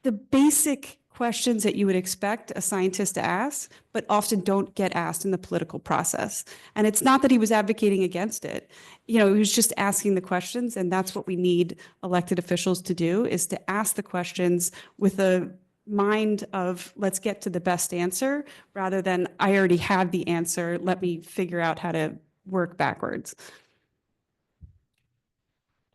the basic questions that you would expect a scientist to ask, but often don't get asked in the political process. And it's not that he was advocating against it. He was just asking the questions, and that's what we need elected officials to do, is to ask the questions with a mind of let's get to the best answer rather than I already have the answer, let me figure out how to work backwards.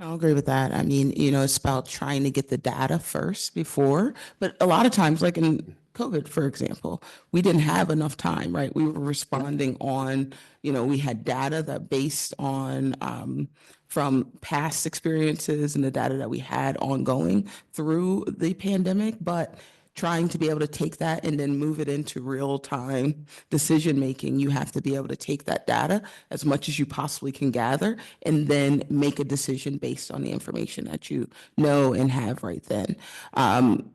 I'll agree with that. I mean, it's about trying to get the data first before, but a lot of times, like in COVID, for example, we didn't have enough time, right? We were responding on, we had data that based on from past experiences and the data that we had ongoing through the pandemic, but trying to be able to take that and then move it into real-time decision-making, you have to be able to take that data as much as you possibly can gather and then make a decision based on the information that you know and have right then.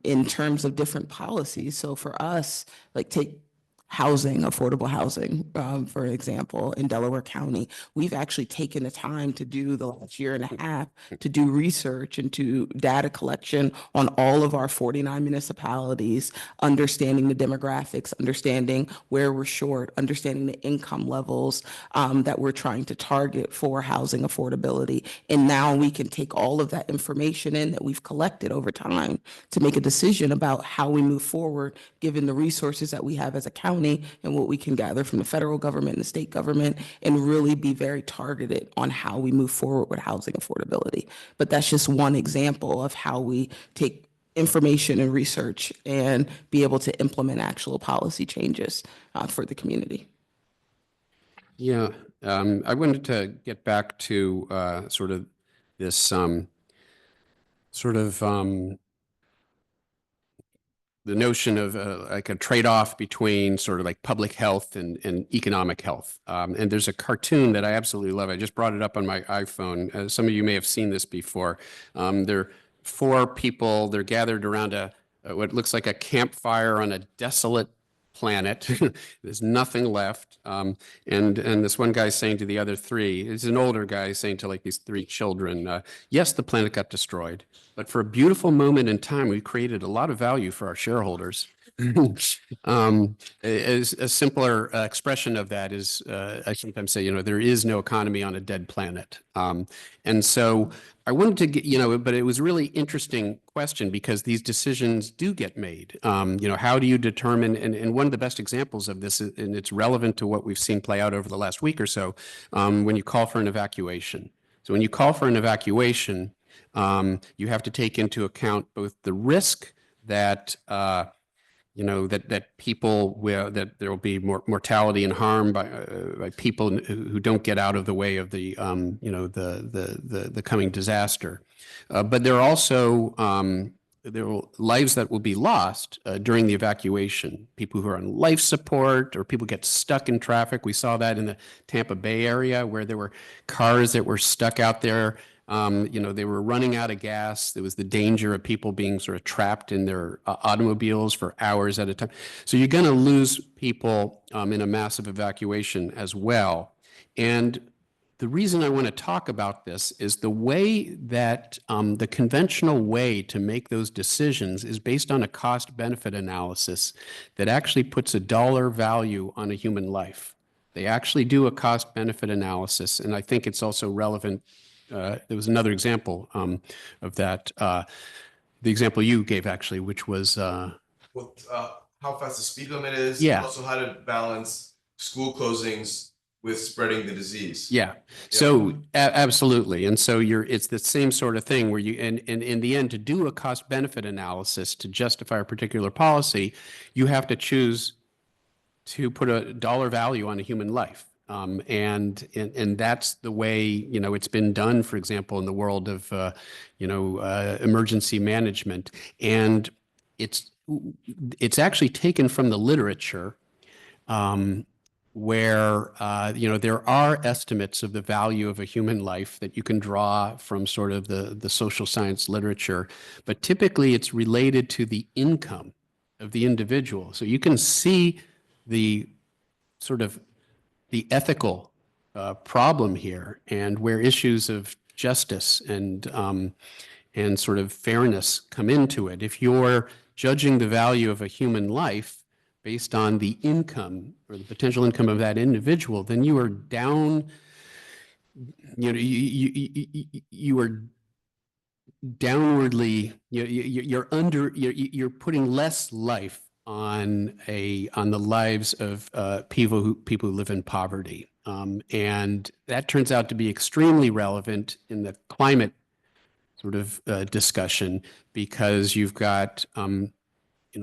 In terms of different policies, so for us, like take housing, affordable housing, for example, in Delaware County, we've actually taken the time to do the last year and a half to do research into data collection on all of our 49 municipalities, understanding the demographics, understanding where we're short, understanding the income levels that we're trying to target for housing affordability. And now we can take all of that information in that we've collected over time to make a decision about how we move forward, given the resources that we have as a county and what we can gather from the federal government and the state government, and really be very targeted on how we move forward with housing affordability. But that's just one example of how we take information and research and be able to implement actual policy changes for the community. Yeah, I wanted to get back to sort of this the notion of like a trade-off between sort of like public health and economic health. And there's a cartoon that I absolutely love. I just brought it up on my iPhone. Some of you may have seen this before. There are 4 people. They're gathered around what looks like a campfire on a desolate planet. There's nothing left. And this one guy's saying to the other 3, it's an older guy saying to like these 3 children, yes, the planet got destroyed, but for a beautiful moment in time, we created a lot of value for our shareholders. A simpler expression of that is, I sometimes say, there is no economy on a dead planet. And so I wanted to get, but it was a really interesting question because these decisions do get made. How do you determine, and one of the best examples of this, and it's relevant to what we've seen play out over the last week or so, when you call for an evacuation. So when you call for an evacuation, you have to take into account both the risk that that people will, that there will be more mortality and harm by people who don't get out of the way of the the coming disaster, but there are also lives that will be lost during the evacuation. People who are on life support, or people get stuck in traffic. We saw that in the Tampa Bay area where there were cars that were stuck out there They were running out of gas. There was the danger of people being sort of trapped in their automobiles for hours at a time. So you're going to lose people in a massive evacuation as well. And the reason I want to talk about this is the way that the conventional way to make those decisions is based on a cost-benefit analysis that actually puts a dollar value on a human life. They actually do a cost-benefit analysis, and I think it's also relevant. There was another example of that, the example you gave actually, which was How fast the speed limit is. Yeah. Also how to balance school closings with spreading the disease. Yeah. So absolutely. And so it's the same sort of thing where and in the end, to do a cost benefit analysis to justify a particular policy, you have to choose to put a dollar value on a human life. And that's the way, it's been done, for example, in the world of, emergency management. And it's actually taken from the literature, where, there are estimates of the value of a human life that you can draw from sort of the social science literature, but typically it's related to the income of the individual. So you can see the sort of the ethical problem here, and where issues of justice and sort of fairness come into it. If you're judging the value of a human life based on the income or the potential income of that individual, then you are down, you are downwardly, you're putting less life on the lives of people who live in poverty. And that turns out to be extremely relevant in the climate sort of discussion, because you've got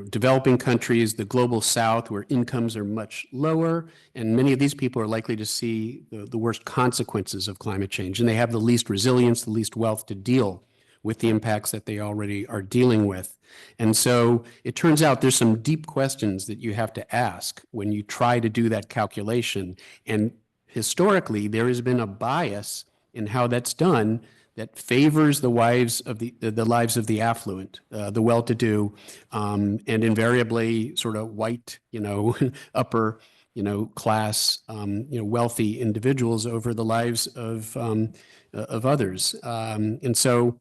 developing countries, the global south, where incomes are much lower, and many of these people are likely to see the worst consequences of climate change, and they have the least resilience, the least wealth to deal with the impacts that they already are dealing with. And so it turns out there's some deep questions that you have to ask when you try to do that calculation. And historically, there has been a bias in how that's done that favors the lives of the affluent, the well-to-do, and invariably sort of white, upper, class, wealthy individuals over the lives of others. And so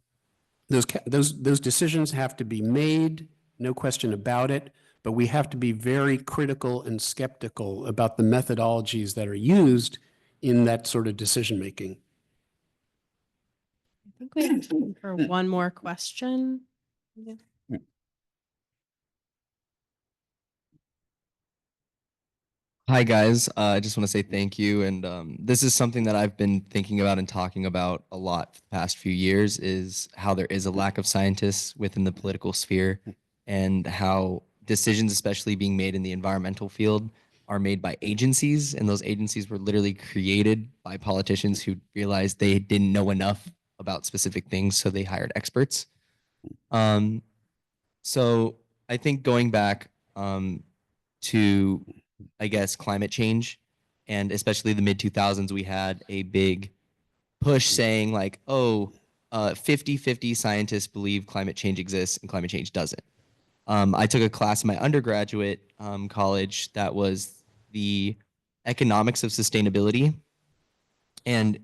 those decisions have to be made, no question about it, but we have to be very critical and skeptical about the methodologies that are used in that sort of decision-making. I think we have time for one more question. Yeah. Hi, guys. I just want to say thank you. And this is something that I've been thinking about and talking about a lot for the past few years, is how there is a lack of scientists within the political sphere, and how decisions, especially being made in the environmental field, are made by agencies. And those agencies were literally created by politicians who realized they didn't know enough about specific things, so they hired experts. So I think going back to, I guess, climate change, and especially the mid-2000s, we had a big push saying like, 50-50 scientists believe climate change exists and climate change doesn't. I took a class in my undergraduate college that was the economics of sustainability, and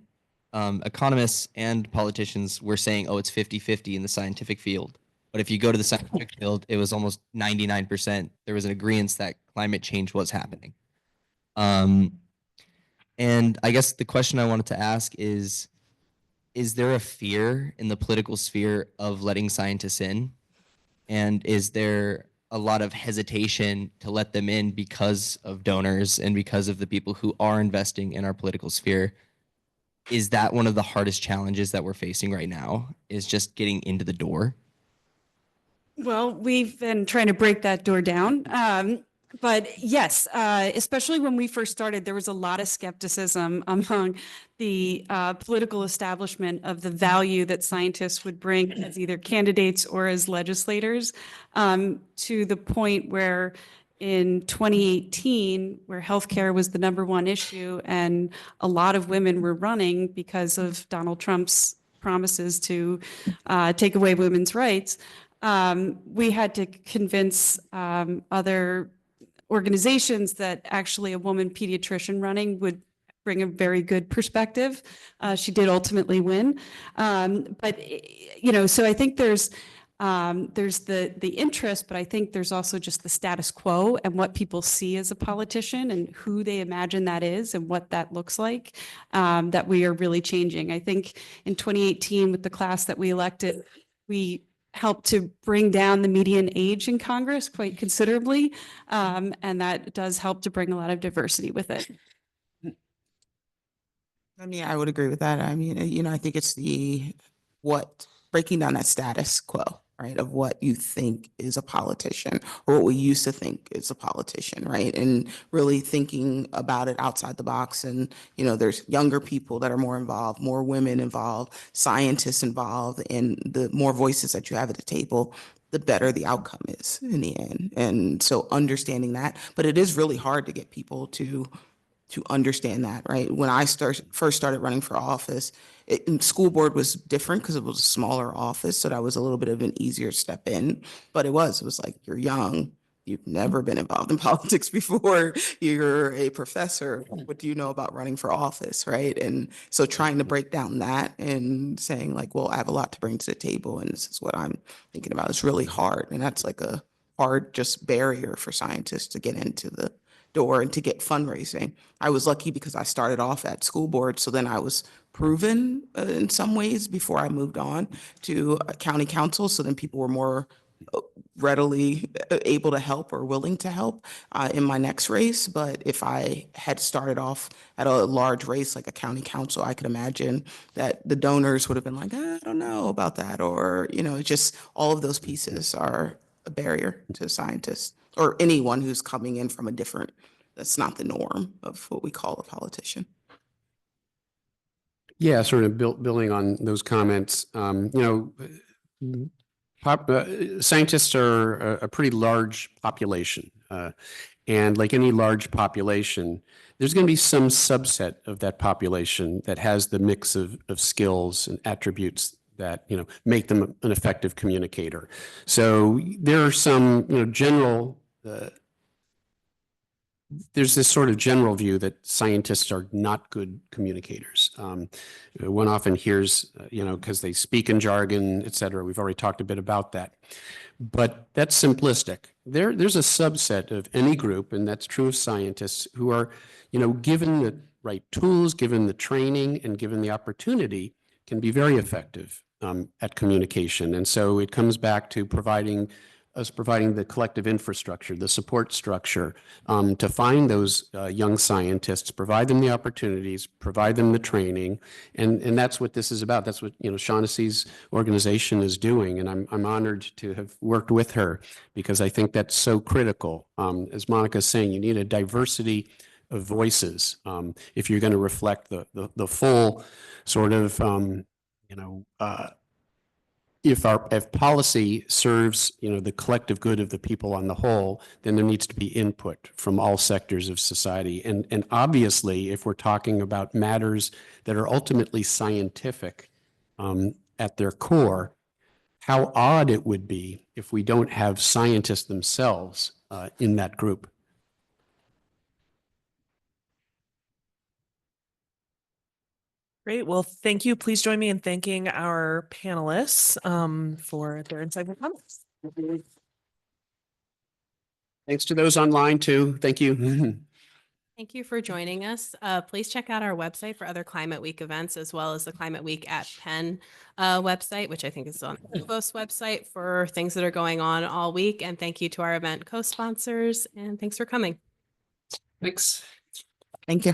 economists and politicians were saying, it's 50-50 in the scientific field. But if you go to the scientific field, it was almost 99%. There was an agreement that climate change was happening. And I guess the question I wanted to ask is there a fear in the political sphere of letting scientists in? And is there a lot of hesitation to let them in because of donors and because of the people who are investing in our political sphere? Is that one of the hardest challenges that we're facing right now, is just getting into the door? Well, we've been trying to break that door down. But yes, especially when we first started, there was a lot of skepticism among the political establishment of the value that scientists would bring as either candidates or as legislators, to the point where in 2018, where healthcare was the #1 issue and a lot of women were running because of Donald Trump's promises to take away women's rights, we had to convince other organizations that actually a woman pediatrician running would bring a very good perspective. She did ultimately win. But, you know, so I think there's the interest, but I think there's also just the status quo and what people see as a politician and who they imagine that is and what that looks like, that we are really changing. I think in 2018 with the class that we elected, we helped to bring down the median age in Congress quite considerably. And that does help to bring a lot of diversity with it. I mean, I would agree with that. I mean, you know, I think it's breaking down that status quo, right, of what you think is a politician or what we used to think is a politician, right? And really thinking about it outside the box. And, you know, there's younger people that are more involved, more women involved, scientists involved, and the more voices that you have at the table, the better the outcome is in the end. And so understanding that, but it is really hard to get people to understand that, right? When I first started running for office, school board was different because it was a smaller office, so that was a little bit of an easier step in. But it was like, you're young, you've never been involved in politics before, you're a professor, what do you know about running for office, right? And so trying to break down that and saying like, well, I have a lot to bring to the table, and this is what I'm thinking about, is really hard. And that's like a hard just barrier for scientists to get into the door and to get fundraising. I was lucky because I started off at school board, so then I was proven in some ways before I moved on to county council. So then people were more readily able to help or willing to help in my next race. But if I had started off at a large race like a county council, I could imagine that the donors would have been like, I don't know about that, or, you know, just all of those pieces are a barrier to scientists or anyone who's coming in from that's not the norm of what we call a politician. Yeah, sort of building on those comments, you know, scientists are a pretty large population. And like any large population, there's going to be some subset of that population that has the mix of skills and attributes that, you know, make them an effective communicator. So there are some, you know, general, there's this sort of general view that scientists are not good communicators. One often hears, you know, because they speak in jargon, et cetera. We've already talked a bit about that. But that's simplistic. There's a subset of any group, and that's true of scientists, who are, you know, given the right tools, given the training, and given the opportunity, can be very effective at communication. And so it comes back to providing the collective infrastructure, the support structure, to find those young scientists, provide them the opportunities, provide them the training, and that's what this is about. That's what, you know, Shaughnessy's organization is doing, and I'm honored to have worked with her because I think that's so critical. As Monica's saying, you need a diversity of voices if you're going to reflect the full sort of you know. If policy serves, you know, the collective good of the people on the whole, then there needs to be input from all sectors of society. And obviously, if we're talking about matters that are ultimately scientific at their core, how odd it would be if we don't have scientists themselves in that group. Great. Well, thank you. Please join me in thanking our panelists for their insightful comments. Thanks to those online too. Thank you. Thank you for joining us. Please check out our website for other Climate Week events, as well as the Climate Week at Penn website, which I think is on the Post website for things that are going on all week. And thank you to our event co-sponsors, and thanks for coming. Thanks. Thank you.